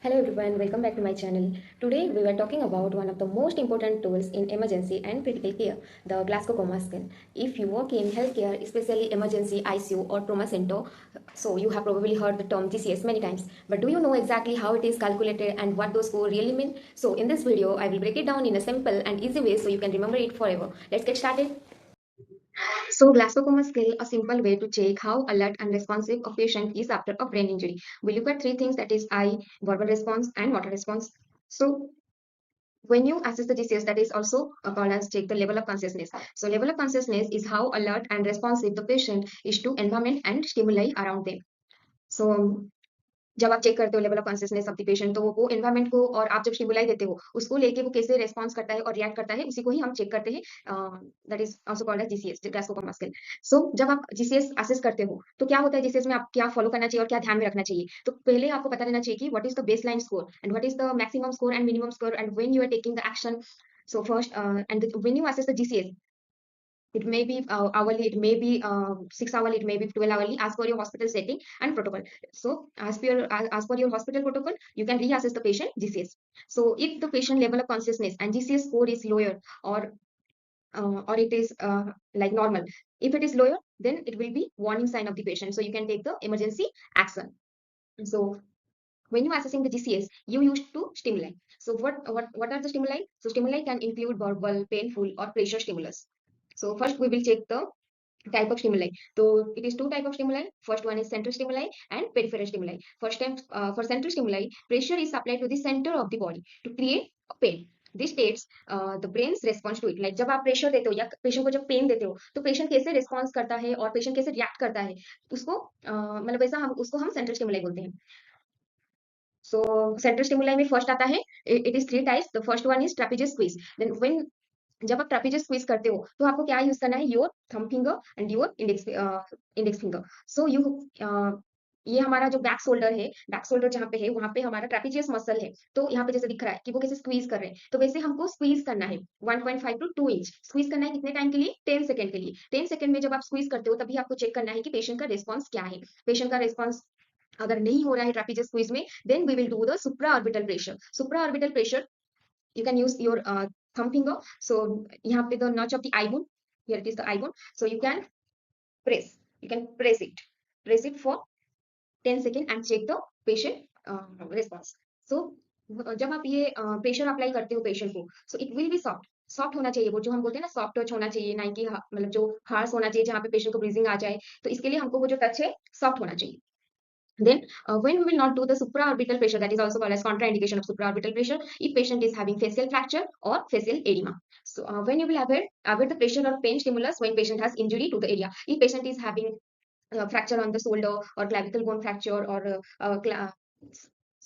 Hello everyone, welcome back to my channel. Today we were talking about one of the most important tools in emergency and critical care, the Glasgow Coma Scale. If you work in healthcare, especially emergency ICU or trauma center, so you have probably heard the term GCS many times. But do you know exactly how it is calculated and what those scores really mean? So in this video, I will break it down in a simple and easy way so you can remember it forever. Let's get started. So, Glasgow Coma Scale, a simple way to check how alert and responsive a patient is after a brain injury. We look at three things, that is eye, verbal response, and motor response. So, when you assess the GCS, that is also called as check the level of consciousness. So, level of consciousness is how alert and responsive the patient is to environment and stimuli around them. So, जब आप check करते हो level of consciousness of the patient तो वो environment को और आप जब स्टिमुलाई देते हो उसको लेके वो कैसे रेस्पॉन्स करता है और रिएक्ट करता है उसी को ही हम चेक करते हैं that is also called as GCS Glasgow coma scale so जब आप जीसीएस असेस करते हो तो क्या होता है जीसीएस में आप क्या फॉलो करना चाहिए और क्या ध्यान में रखना चाहिए तो पहले आपको पता रहना चाहिए कि what is the baseline score and what is the maximum score and minimum score and when you are taking the action so first and when you assess the GCS, it may be hourly, it may be 6 hourly, it may be 12 hourly as per your hospital setting and protocol. So as per your hospital protocol, you can reassess the patient GCS. So if the patient level of consciousness and GCS score is lower or it is like normal, if it is lower, then it will be warning sign of the patient. So you can take the emergency action. So when you are assessing the GCS, you used to stimuli. So what are the stimuli? So stimuli can include verbal, painful, or pressure stimulus. So first we will check the type of stimuli. So it is two type of stimuli. First one is central stimuli and peripheral stimuli. First time for central stimuli, pressure is applied to the center of the body to create a pain. This states the brain's response to it. Like जब आप pressure देते हो या patient को जब pen देते हो तो पेशेंट कैसे रिस्पॉन्स करता है और पेशेंट कैसे रिएक्ट करता है उसको मतलब वैसा हम उसको हम सेंट्रल स्टिमुलाई बोलते हैं. So central stimuli में फर्स्ट आता है it is three types. The first one is trapezius squeeze. Then when जब आप ट्रापेजियस स्क्वीज करते हो तो आपको क्या यूज करना है your thumb finger and your index finger so you ये हमारा जो बैक शोल्डर जहाँ पे है वहां पे हमारा ट्रापेजियस मसल है तो यहाँ पे जैसे दिख रहा है कि वो कैसे स्क्वीज कर रहे हैं तो वैसे हमको स्क्वीज करना है 1.5 to 2 इंच स्क्वीज करना है कितने टाइम के लिए 10 सेकंड के लिए 10 सेकंड में जब आप स्क्वीज करते हो तभी आपको चेक करना है कि पेशेंट का रिस्पॉन्स क्या है पेशेंट का रिस्पॉन्स अगर नहीं हो रहा है ट्रापेजियस स्क्वीज में then we will do the supraorbital pressure you can use your thumb finger. So you have the notch of the eye bone. Here it is the eye bone. So press. You can press it for 10 seconds and check the patient response. So जब आप ये pressure apply करते हो patient को so it will be soft होना चाहिए वो जो हम बोलते हैं ना सॉफ्ट टच होना चाहिए ना कि मतलब जो हार्श होना चाहिए जहाँ पे पेशेंट को ब्रीजिंग आ जाए तो इसके लिए हमको वो जो टच है सॉफ्ट होना चाहिए. Then, when we will not do the supraorbital pressure, that is also called as contraindication of supraorbital pressure, if patient is having facial fracture or facial edema. So, when you will avoid the pressure or pain stimulus when patient has injury to the area. If patient is having fracture on the shoulder or clavicle bone fracture or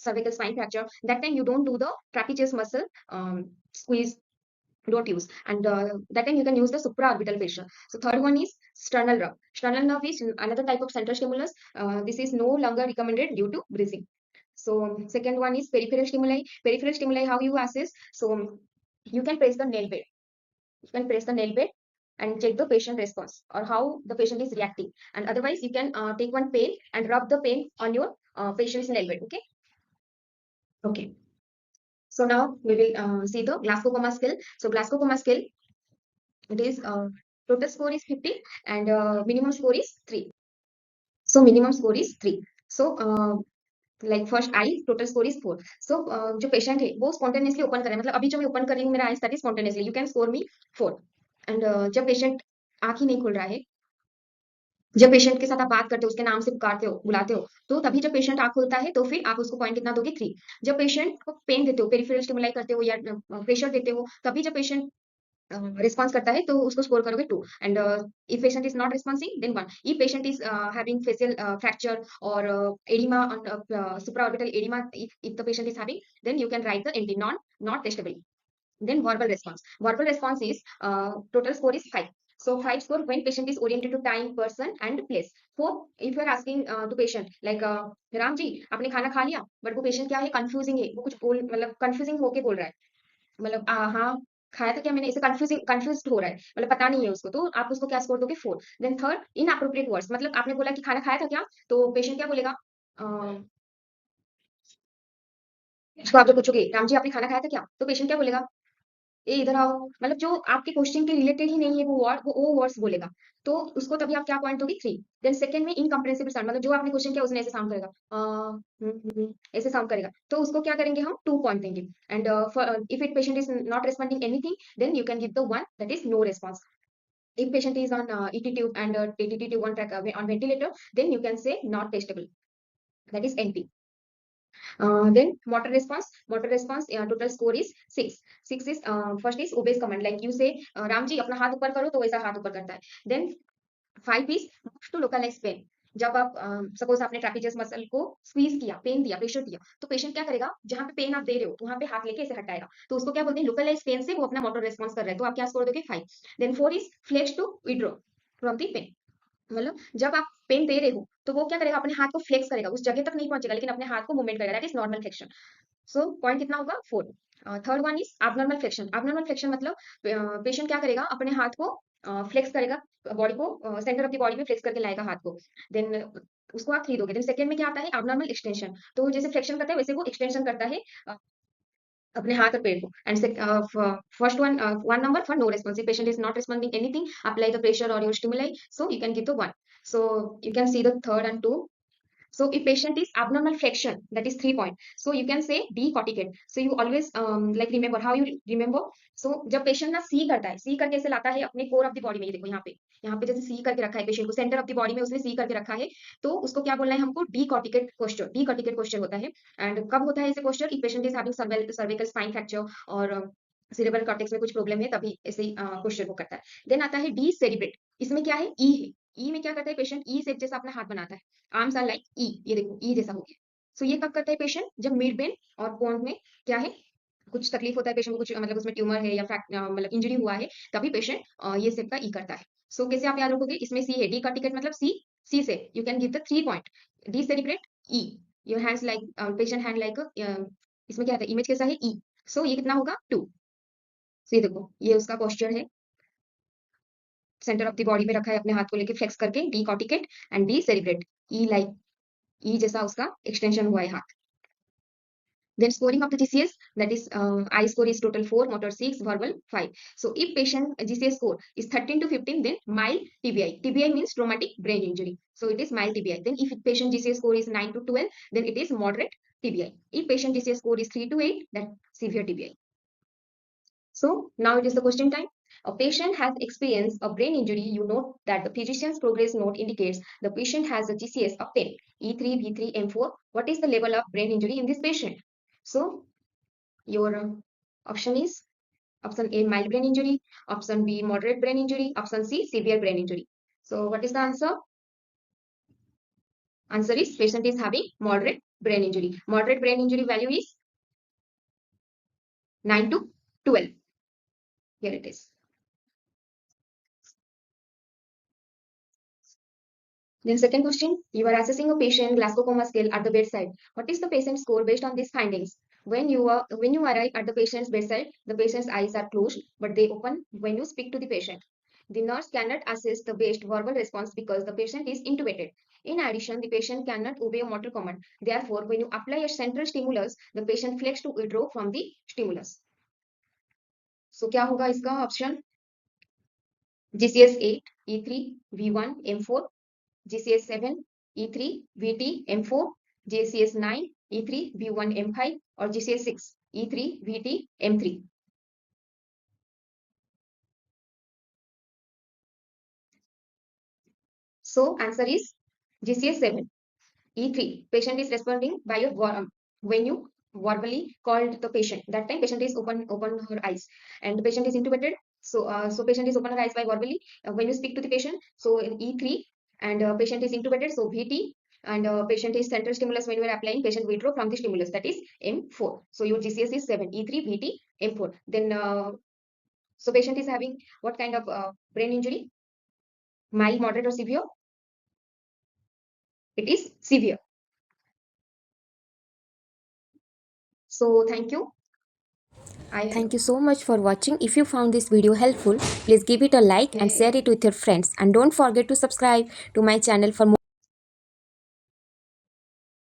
cervical spine fracture, that time you don't do the trapezius muscle squeeze don't use and that time you can use the supraorbital pressure. So third one is sternal nerve is another type of central stimulus. This is no longer recommended due to bruising. So second one is peripheral stimuli how you assess. So you can press the nail bed and check the patient response or how the patient is reacting and otherwise you can take one pain and rub the pain on your patient's nail bed. Okay. So now we will see the Glasgow Coma Scale. So Glasgow Coma Scale, it is total score is 50 and minimum score is 3. So minimum score is 3. So like first I total score is 4. So जो patient है वो spontaneously open करे मतलब अभी जो मैं open कर रही हूँ मेरा eyes that is spontaneously you can score me 4. And जब patient आँख ही नहीं खुल रहा है जब पेशेंट के साथ आप बात करते हो उसके नाम से पुकारते हो बुलाते हो तो तभी जब पेशेंट आँख खुलता है तो फिर आप उसको पॉइंट कितना दोगे 3. जब पेशेंट को पेन देते हो पेरिफेरल स्टिमुलाई करते हो या प्रेशर देते हो तभी जब पेशेंट रिस्पॉन्स करता है तो उसको स्कोर करोगे 2 and if patient is not responding then 1. If patient is having facial fracture और edema supraorbital edema if the patient is having then you can write the NT not testable. Then verbal response is total score is 5. So 5 score when patient is oriented to time person and place. 4 if you are asking to patient like Ram ji आपने खाना खा लिया but वो patient क्या है confusing है वो कुछ बोल मतलब कंफ्यूजिंग होके बोल रहा है मतलब हाँ खाया था क्या मैंने इसे कंफ्यूज हो रहा है मतलब पता नहीं है उसको तो आप उसको क्या स्कोर दोगे 4. देन थर्ड इनअप्रोप्रिएट वर्ड्स मतलब आपने बोला कि खाना खाया था क्या तो पेशेंट क्या बोलेगा उसको आप जब पूछोगे राम जी आपने खाना खाया था क्या, तो पेशेंट क्या बोलेगा, ए इधर आओ, मतलब जो आपके क्वेश्चन के रिलेटेड ही नहीं है वो वर्ड, वो वर्ड्स बोलेगा। तो उसको तभी आप क्या पॉइंट दोगे, 3। देन सेकंड में इनकम्प्रेहेंसिबल साउंड, मतलब जो आपने क्वेश्चन किया उसने ऐसे साउंड करेगा, ऐसे साउंड करेगा, तो उसको क्या करेंगे हम, 2 पॉइंट देंगे। And if it patient is not responding anything, then you can give the 1 that is no response. If patient is on ET tube and TTT tube on track on ventilator, then you can say not testable, that is NT. Then motor response total score is 6. 6 is first is obeys command, like you say Ram ji अपना हाथ ऊपर करो तो वैसा हाथ ऊपर करता है। Then 5 is move to localize pain, जब आप सपोज आपने ट्रापेजियस मसल को स्क्वीज किया, पेन दिया, प्रेशर दिया, तो पेशेंट क्या करेगा, जहां पे पेन आप दे रहे हो तो वहां पे हाथ लेके ऐसे हटाएगा, तो उसको क्या बोलते हैं, लोकलाइज पेन से वो अपना मोटर रेस्पॉन्स कर रहा है, तो आप क्या स्कोर दोगे, 5। Then 4 is flex to withdraw from the pain, मतलब जब आप पेन दे रहे हो तो वो क्या करेगा, अपने हाथ को फ्लेक्स करेगा, उस जगह तक नहीं पहुंचेगा लेकिन अपने हाथ को मूवमेंट करेगा, that is normal flexion. So point कितना होगा, 4। Third one is abnormal flexion. abnormal flexion मतलब पेशेंट क्या करेगा, अपने हाथ को फ्लेक्स करेगा, बॉडी को सेंटर ऑफ द बॉडी में फ्लेक्स करके लाएगा हाथ को, देन उसको आप 3 दोगे। देन सेकंड में क्या आता है, abnormal एक्सटेंशन, तो जैसे फ्लेक्शन करता है वैसे वो एक्सटेंशन करता है अपने हाथ और पैर को। And first one, 1 number for no response, if patient is not responding anything, apply the pressure or your stimuli, so you can give the 1। So you can see the third and 2. So if patient is abnormal flexion, that is 3 point. So you can say decorticate. So you always like remember how you remember. So जब patient ना सी करता है, सी करके ऐसे लाता है अपने core of the body में, ये देखो यहाँ पे जैसे सी करके रखा है पेशेंट को, सेंटर ऑफ द बॉडी में उसने सी करके रखा है, तो उसको क्या बोलना है हमको, डीकॉर्टिकेट पोस्चर। डीकॉर्टिकेट पोस्चर होता है। एंड कब होता है ऐसे posture, if patient is having cervical spine fracture और सेरेब्रल कॉर्टेक्स में कुछ प्रॉब्लम है, तभी ऐसे ही पोस्चर को करता है। देन आता है डी सेरिब्रेट, इसमें क्या है, ई है। ई में क्या करता है पेशेंट, ई शेप जैसा अपना हाथ बनाता है, आर्म्स आर लाइक ई, ये देखो ई जैसा हो गया। सो ये कब करता है पेशेंट, जब मिड बेन और पोन्ट में क्या है, कुछ तकलीफ होता है पेशेंट को, कुछ मतलब उसमें ट्यूमर है या मतलब इंजरी हुआ है, तभी पेशेंट ये शेप का ई करता है। सो कैसे आप याद रखोगे, इसमें सी है, डी कार्टिकेट मतलब सी, सी से you can give the 3 point, D cerebrate E, your hands like patient hand like, इसमें क्या है, इमेज कैसा है, ई। सो ये कितना होगा, 2। सो ये देखो ये उसका पोस्चर है, सेंटर ऑफ द बॉडी में रखा है, अपने हाथ को लेके फ्लेक्स करके, D corticate and D cerebrate, E like, E जैसा उसका एक्सटेंशन हुआ है हाथ। Then scoring of the GCS, that is I score is total 4, motor 6, verbal 5. So if patient GCS score is 13 to 15, then mild TBI. TBI means traumatic brain injury. So it is mild TBI. Then if patient GCS score is 9 to 12, then it is moderate TBI. If patient GCS score is 3 to 8, that severe TBI. So now it is the question time. A patient has experienced a brain injury. You note that the physician's progress note indicates the patient has a GCS of 10, E3, V3, M4. What is the level of brain injury in this patient? So your option is option A, mild brain injury, option B, moderate brain injury, option C, severe brain injury. So what is the answer? Answer is patient is having moderate brain injury. Moderate brain injury value is 9 to 12. Here it is. Then second question, you are assessing a patient Glasgow Coma Scale at the bedside. What is the patient's score based on these findings? When you arrive at the patient's bedside, the patient's eyes are closed, but they open when you speak to the patient. The nurse cannot assess the best verbal response because the patient is intubated. In addition, the patient cannot obey a motor command. Therefore, when you apply a central stimulus, the patient flex to withdraw from the stimulus. So क्या होगा इसका option? GCS 8, E3, V1, M4, GCS 7, E3, VT, M4, GCS 9, E3, V1, M5 और GCS 6, E3, VT, M3. So answer is GCS 7, E3. Patient is responding by your when you verbally called the patient. That time patient is open her eyes and the patient is intubated. So patient is open her eyes by verbally when you speak to the patient. So in E3 and patient is intubated. So VT and patient is central stimulus when you are applying, patient withdraw from the stimulus, that is M4. So your GCS is 7, E3, VT, M4. Then so patient is having what kind of brain injury? Mild, moderate or severe? It is severe. So thank you. Thank you so much for watching. If you found this video helpful, please give it a like and share it with your friends. And don't forget to subscribe to my channel for more.